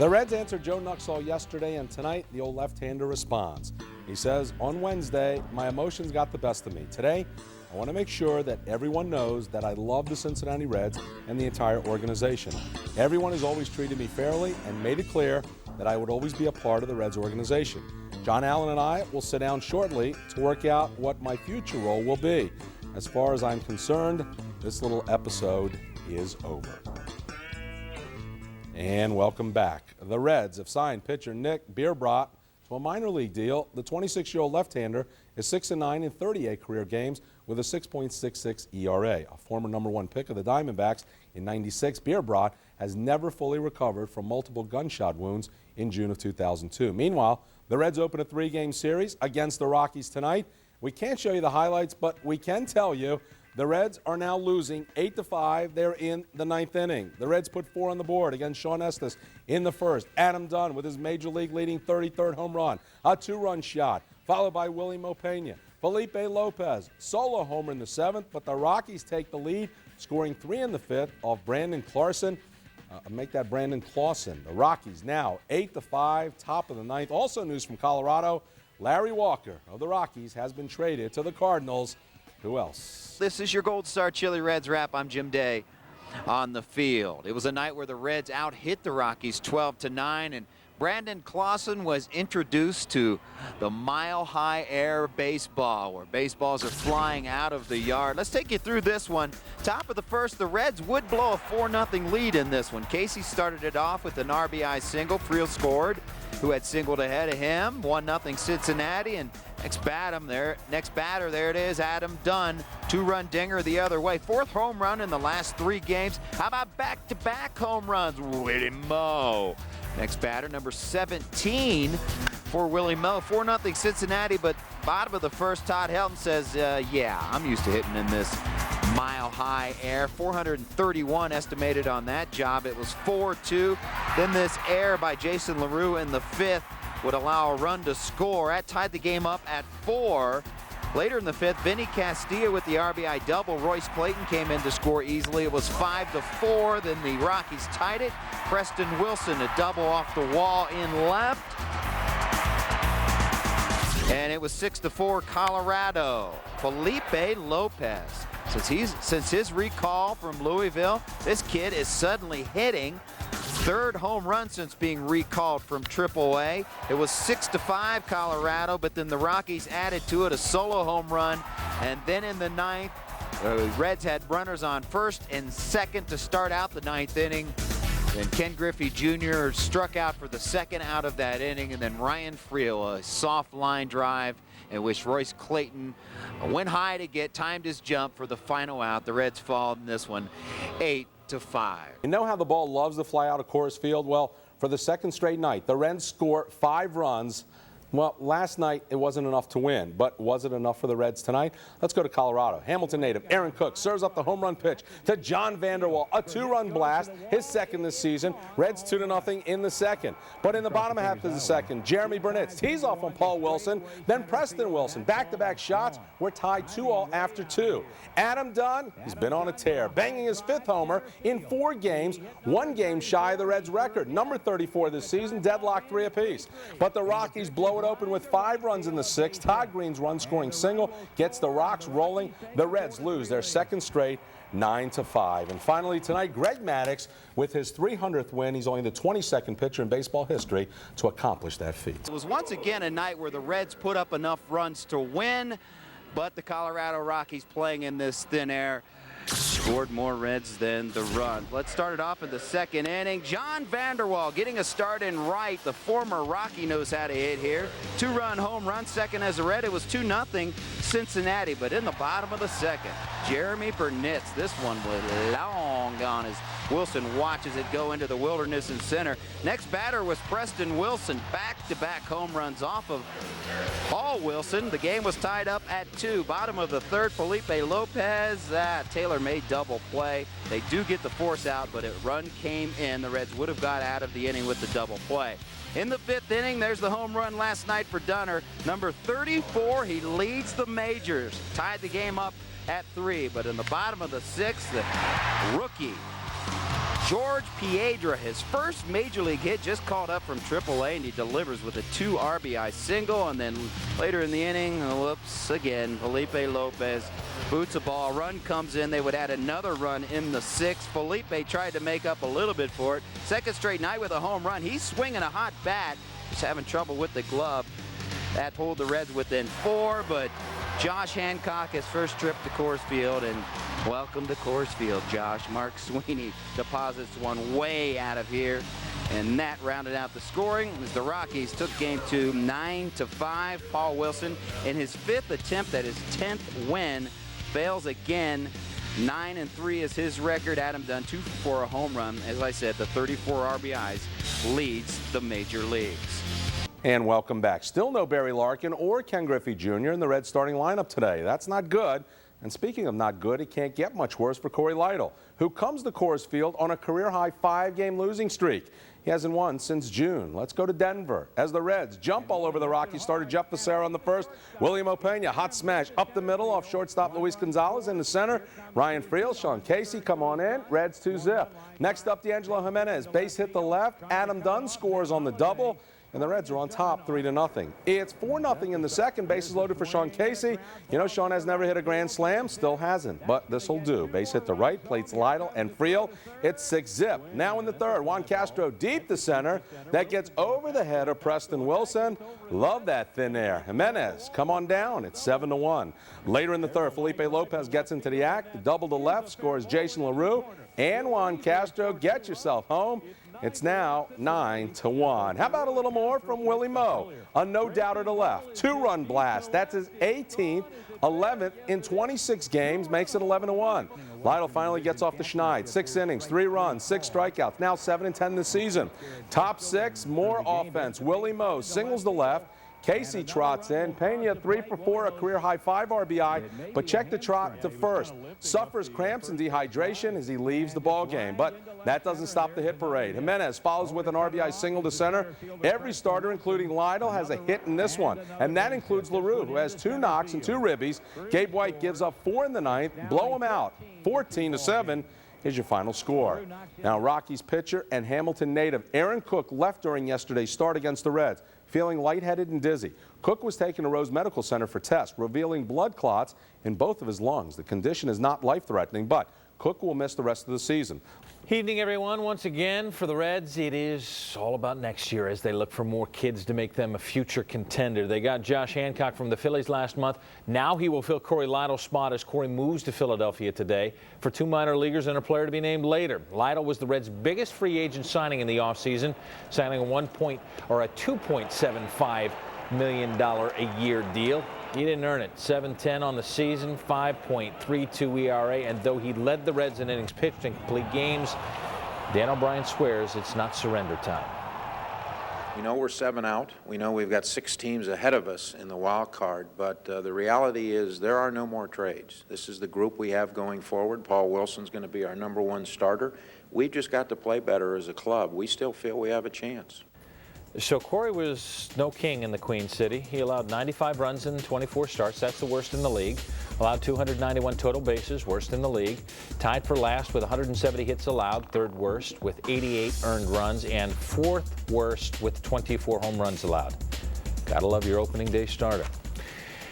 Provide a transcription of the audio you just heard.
The Reds answered Joe Nuxhall yesterday, and tonight the old left-hander responds. He says, on Wednesday, my emotions got the best of me. Today, I want to make sure that everyone knows that I love the Cincinnati Reds and the entire organization. Everyone has always treated me fairly and made it clear that I would always be a part of the Reds organization. John Allen and I will sit down shortly to work out what my future role will be. As far as I'm concerned, this little episode is over. And welcome back. The Reds have signed pitcher Nick Bierbrot to a minor league deal. The 26-year-old left-hander is 6-9 in 38 career games with a 6.66 ERA. A former #1 pick of the Diamondbacks in '96, Bierbrot has never fully recovered from multiple gunshot wounds in June of 2002. Meanwhile, the Reds open a 3-game series against the Rockies tonight. We can't show you the highlights, but we can tell you the Reds are now losing 8-5. They're in the 9th inning. The Reds put 4 on the board against Sean Estes in the first. Adam Dunn with his major league leading 33rd home run, a 2-run shot, followed by Willie Mopena. Felipe Lopez, solo homer in the 7th, but the Rockies take the lead, scoring 3 in the 5th off Brandon Clarkson. Make that Brandon Clausen. The Rockies now 8-5, top of the 9th. Also news from Colorado, Larry Walker of the Rockies has been traded to the Cardinals. Who else? This is your Gold Star Chili Reds wrap. I'm Jim Day on the field. It was a night where the Reds out-hit the Rockies 12-9, and Brandon Clausen was introduced to the mile-high air baseball, where baseballs are flying out of the yard. Let's take you through this one. Top of the first, the Reds would blow a 4-0 lead in this one. Casey started it off with an RBI single. Friel scored, who had singled ahead of him. 1-0 Cincinnati, and next batter, there it is, Adam Dunn. 2-run dinger the other way. 4th home run in the last 3 games. How about back-to-back home runs? Willie Mo. Next batter, number 17 for Willie Mo. 4-0 Cincinnati, but bottom of the first, Todd Helton says, yeah, I'm used to hitting in this mile-high air. 431 estimated on that job. It was 4-2. Then this error by Jason LaRue in the 5th would allow a run to score. That tied the game up at 4. Later in the 5th, Vinny Castilla with the RBI double. Royce Clayton came in to score easily. It was 5-4. Then the Rockies tied it. Preston Wilson, a double off the wall in left. And it was 6-4 Colorado. Felipe Lopez. Since his recall from Louisville, this kid is suddenly hitting. 3rd home run since being recalled from AAA. It was 6-5 Colorado, but then the Rockies added to it a solo home run. And then in the 9th, the Reds had runners on 1st and 2nd to start out the 9th inning. And Ken Griffey Jr. struck out for the 2nd out of that inning. And then Ryan Friel, a soft line drive in which Royce Clayton went high to get, timed his jump for the final out. The Reds fall in this one 8-5. You know how the ball loves to fly out of Coors Field? Well, for the 2nd straight night, the Reds score 5 runs. Well, last night it wasn't enough to win, but was it enough for the Reds tonight? Let's go to Colorado. Hamilton native Aaron Cook serves up the home run pitch to John Vanderwall. A 2-run blast, his 2nd this season. Reds 2-0 in the 2nd. But in the bottom half of the 2nd, Jeremy Burnett tees off on Paul Wilson, then Preston Wilson. Back-to-back shots. We're tied 2-2 after 2. Adam Dunn, he's been on a tear, banging his 5th homer in 4 games, 1 game shy of the Reds' record. Number 34 this season, deadlocked 3 apiece. But the Rockies blow it open with 5 runs in the 6th. Todd Green's run-scoring single gets the Rocks rolling. The Reds lose their 2nd straight, 9-5. And finally tonight, Greg Maddux with his 300th win. He's only the 22nd pitcher in baseball history to accomplish that feat. It was once again a night where the Reds put up enough runs to win, but the Colorado Rockies, playing in this thin air, scored more Reds than the run. Let's start it off in the 2nd inning. John Vanderwall getting a start in right. The former Rocky knows how to hit here. 2-run home run, 2nd as a Red. It was 2-0 Cincinnati, but in the bottom of the 2nd, Jeremy Burnett. This one was long gone as Wilson watches it go into the wilderness in center. Next batter was Preston Wilson. Back-to-back home runs off of Paul Wilson. The game was tied up at 2. Bottom of the 3rd, Felipe Lopez. Taylor-made double play. They do get the force out, but a run came in. The Reds would have got out of the inning with the double play. In the 5th inning, there's the home run last night for Dunner. Number 34, he leads the majors. Tied the game up at 3, but in the bottom of the 6th, the rookie George Piedra, his first major league hit, just called up from AAA, and he delivers with a 2 RBI single. And then later in the inning, whoops, again, Felipe Lopez boots a ball. Run comes in. They would add another run in the 6th. Felipe tried to make up a little bit for it. Second straight night with a home run. He's swinging a hot bat. Just having trouble with the glove. That pulled the Reds within 4, but Josh Hancock, his first trip to Coors Field, and welcome to Coors Field, Josh. Mark Sweeney deposits one way out of here, and that rounded out the scoring as the Rockies took game 2 9-5. Paul Wilson, in his 5th attempt at his 10th win, fails again. 9-3 is his record. Adam Dunn 2 for a home run. As I said, the 34 RBIs leads the major leagues. And welcome back. Still no Barry Larkin or Ken Griffey Jr. in the Reds starting lineup today. That's not good. And speaking of not good, it can't get much worse for Corey Lytle, who comes to Coors Field on a career-high 5-game losing streak. He hasn't won since June. Let's go to Denver. As the Reds jump all over the Rockies starter Jeff Becerra on the first. William Opeña, hot smash up the middle off shortstop Luis Gonzalez in the center. Ryan Friel, Sean Casey, come on in. Reds 2-zip. Next up, D'Angelo Jimenez, base hit the left. Adam Dunn scores on the double. And the Reds are on top 3-0. It's 4-0 in the second. Bases loaded for Sean Casey. You know, Sean has never hit a grand slam, still hasn't, but this will do. Base hit to right, plates Lytle and Friel. It's 6-zip. Now in the third, Juan Castro deep to center. That gets over the head of Preston Wilson. Love that thin air. Jimenez, come on down. It's 7-1. Later in the third, Felipe Lopez gets into the act. The double to left scores Jason LaRue and Juan Castro. Get yourself home. It's now 9-1. How about a little more from Willie Moe? A no-doubter to left. 2-run blast. That's his 18th, 11th in 26 games, makes it 11-1. Lytle finally gets off the schneid. 6 innings, 3 runs, 6 strikeouts. Now 7-10 this season. Top 6, more offense. Willie Moe singles the left. Casey trots in. Pena 3 for 4, a career-high 5 RBI, but check the trot to first. Suffers cramps and dehydration as he leaves the ball game, but that doesn't stop the hit parade. Jimenez follows with an RBI single to center. Every starter, including Lytle, has a hit in this one, and that includes LaRue, who has 2 knocks and 2 ribbies. Gabe White gives up 4 in the 9th. Blow him out, 14-7. Here's your final score. Now, Rockies pitcher and Hamilton native Aaron Cook left during yesterday's start against the Reds, feeling lightheaded and dizzy. Cook was taken to Rose Medical Center for tests, revealing blood clots in both of his lungs. The condition is not life-threatening, but Cook will miss the rest of the season. Evening, everyone. Once again, for the Reds, it is all about next year as they look for more kids to make them a future contender. They got Josh Hancock from the Phillies last month. Now he will fill Corey Lytle's spot as Corey moves to Philadelphia today for 2 minor leaguers and a player to be named later. Lytle was the Reds' biggest free agent signing in the offseason, signing a $2.75 million a year deal. He didn't earn it. 7.10 on the season, 5.32 ERA, and though he led the Reds in innings pitched and complete games, Dan O'Brien swears it's not surrender time. We know we're 7 out. We know we've got 6 teams ahead of us in the wild card, but the reality is there are no more trades. This is the group we have going forward. Paul Wilson's going to be our #1 starter. We've just got to play better as a club. We still feel we have a chance. So Corey was no king in the Queen City. He allowed 95 runs in 24 starts. That's the worst in the league. Allowed 291 total bases, worst in the league. Tied for last with 170 hits allowed, 3rd worst with 88 earned runs, and 4th worst with 24 home runs allowed. Gotta love your opening day starter.